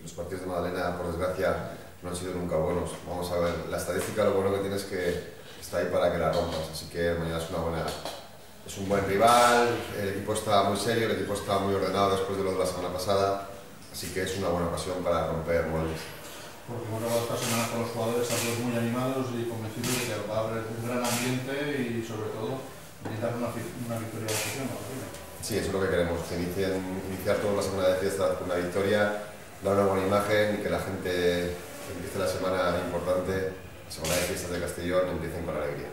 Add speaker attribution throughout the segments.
Speaker 1: los partidos de Madalena, por desgracia, no han sido nunca buenos. Vamos a ver, la estadística lo bueno que tiene es que está ahí para que la rompas, así que mañana es un buen rival, el equipo está muy serio, el equipo está muy ordenado después de lo de la semana pasada, así que es una buena ocasión para romper moldes.
Speaker 2: Porque hemos hablado esta semana con los jugadores, están todos muy animados y convencidos de que va a haber un gran ambiente y sobre todo necesitar una victoria de la afición, ¿no?
Speaker 1: Sí, eso es lo que queremos, que iniciar toda la semana de fiesta con una victoria, dar una buena imagen y que la gente empiece la semana importante, la semana de fiestas de Castellón, empiecen con alegría.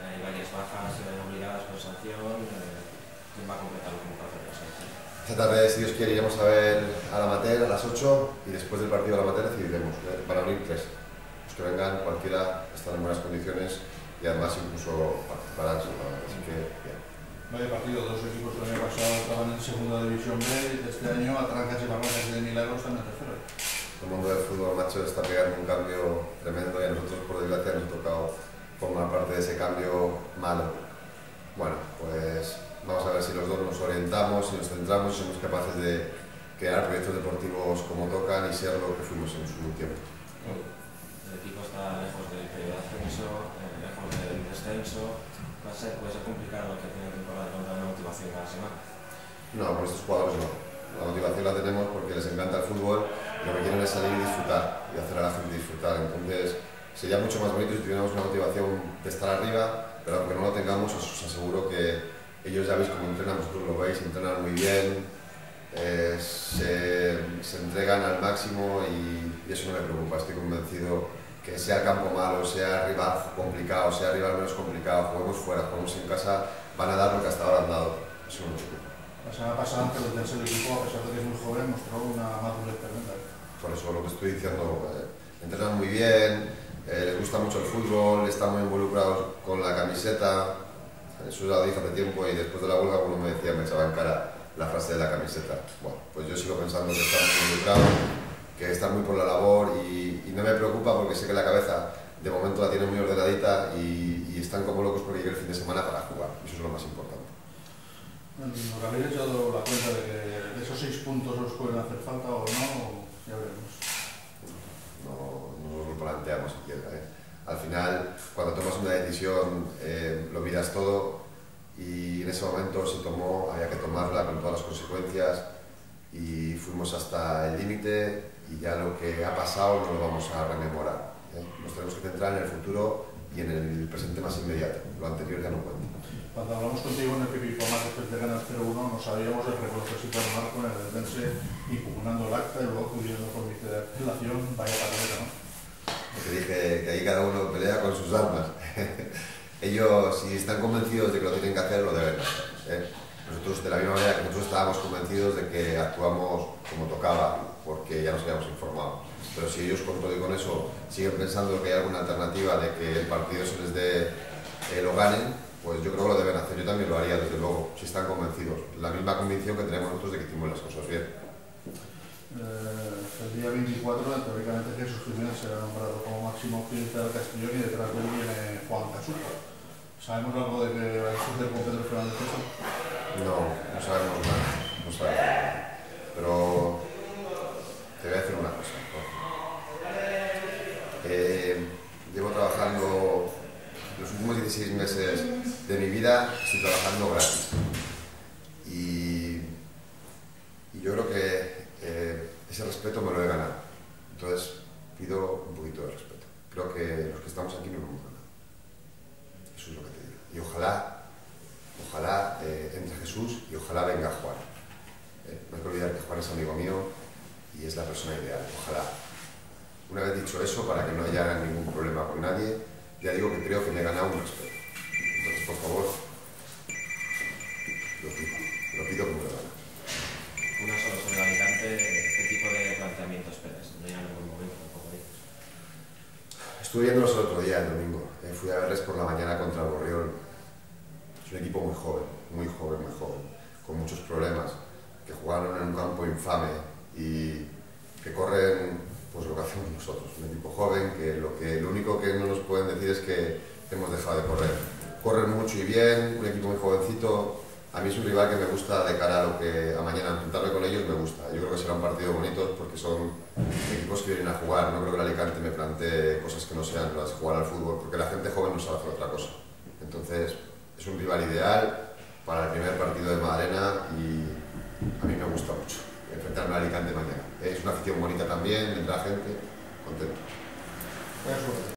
Speaker 3: Hay varias bajas obligadas por sanción. ¿Quién va a completar la convocatoria?
Speaker 1: Esta tarde, si Dios quiere, iremos a ver al Amateur a las 8 y después del partido del Amateur decidiremos. Van a venir 3. Los que vengan, cualquiera, están en buenas condiciones y además incluso participarán. Así que bien.
Speaker 2: Vaya partido, dos equipos que el año pasado estaban en segunda división B y este año a trancas y barrancas de milagros están en tercero.
Speaker 1: El mundo del fútbol, macho, está pegando un cambio tremendo y a nosotros, por desgracia, nos ha tocado formar parte de ese cambio malo. Bueno, pues vamos a ver si los dos nos orientamos y nos centramos y somos capaces de crear proyectos deportivos como tocan y ser lo que fuimos en su tiempo.
Speaker 3: El equipo está lejos del periodo de ascenso, lejos del descenso. Puede ser complicado que tiene temporada contar una motivación cada semana.
Speaker 1: No, con estos jugadores no. La motivación la tenemos porque les encanta el fútbol y lo que quieren es salir y disfrutar y hacer a la gente disfrutar. Entonces sería mucho más bonito si tuviéramos una motivación de estar arriba, pero aunque no lo tengamos, os aseguro que ellos ya veis cómo entrenan, vosotros lo veis, entrenan muy bien, se entregan al máximo y eso no me preocupa. Estoy convencido que sea campo malo, sea rival complicado, sea rival menos complicado, juguemos fuera, juguemos en casa, van a dar lo que hasta ahora han dado. Eso no me preocupa.
Speaker 2: La semana pasada, ante los del equipo, a pesar de que es muy joven, mostró una madurez tremenda.
Speaker 1: Por eso lo que estoy diciendo, entrenan muy bien, les gusta mucho el fútbol, están muy involucrados con la camiseta. Eso ya lo dije hace tiempo y después de la huelga uno me decía, me echaba en cara la frase de la camiseta. Bueno, pues yo sigo pensando que están muy involucrados, que están muy por la labor y no me preocupa porque sé que la cabeza de momento la tienen muy ordenadita y están como locos porque llega el fin de semana para jugar. Eso es lo más importante.
Speaker 2: ¿Nos habéis echado la cuenta de que de esos 6 puntos os pueden hacer falta o no? Ya veremos.
Speaker 1: No nos lo planteamos siquiera. Al final, cuando tomas una decisión, lo miras todo y en ese momento se tomó, había que tomarla con todas las consecuencias y fuimos hasta el límite y ya lo que ha pasado no lo vamos a rememorar. Nos tenemos que centrar en el futuro y en el presente más inmediato. Lo anterior ya no cuenta.
Speaker 2: Cuando hablamos contigo en el Pipi Format después de ganar 0-1, no sabíamos el reconocer Marco en el defense impugnando el acta y luego acudiendo por mi apelación, vaya pataleta, ¿no?
Speaker 1: Te dije que ahí cada uno pelea con sus armas. Ellos, si están convencidos de que lo tienen que hacer, lo deben hacer. Nosotros, de la misma manera que nosotros estábamos convencidos de que actuamos como tocaba, porque ya nos habíamos informado. Pero si ellos con todo y con eso siguen pensando que hay alguna alternativa de que el partido se les dé, lo ganen, pues yo creo que lo deben hacer. Yo también lo haría, desde luego, si están convencidos. La misma convicción que tenemos nosotros de que hicimos las cosas bien.
Speaker 2: El día 24, teóricamente Jesús Jiménez será nombrado como máximo accionista del Castellón y detrás de él viene Juan Casuco. ¿Sabemos algo de que va a suceder con Pedro Fernández Tesa?
Speaker 1: No sabemos nada. No sabemos nada. Pero te voy a decir una cosa. Llevo trabajando los últimos 16 meses de mi vida, estoy trabajando gratis. Y yo creo que ese respeto me lo he ganado. Entonces pido un poquito de respeto. Creo que los que estamos aquí no lo hemos ganado. Eso es lo que te digo. Y ojalá entre Jesús y ojalá venga Juan. No hay que olvidar que Juan es amigo mío y es la persona ideal. Ojalá. Una vez dicho eso, para que no haya ningún problema con nadie, ya digo que creo que me he ganado un respeto. Entonces, por favor, lo pido como lo gano.
Speaker 3: Una solo sobre Alicante, ¿qué tipo de planteamiento esperas? No hay algún momento tampoco ahí.
Speaker 1: Estuve viéndolos el otro día, el domingo. Fui a verles por la mañana contra el Borriol. Es un equipo muy joven, con muchos problemas, que jugaron en un campo infame y que corren pues lo que hacemos nosotros. Un equipo joven que lo único que no nos pueden decir es que hemos dejado de correr. Corren mucho y bien, un equipo muy jovencito, A mí es un rival que me gusta de cara a lo que a mañana enfrentarme con ellos, me gusta. Yo creo que será un partido bonito porque son equipos que vienen a jugar. No creo que el Alicante me plantee cosas que no sean las de jugar al fútbol, porque la gente joven no sabe hacer otra cosa. Entonces es un rival ideal para el primer partido de Madalena y a mí me gusta mucho enfrentarme al Alicante mañana. Es una afición bonita también, vendrá gente, contento.
Speaker 2: Buena suerte.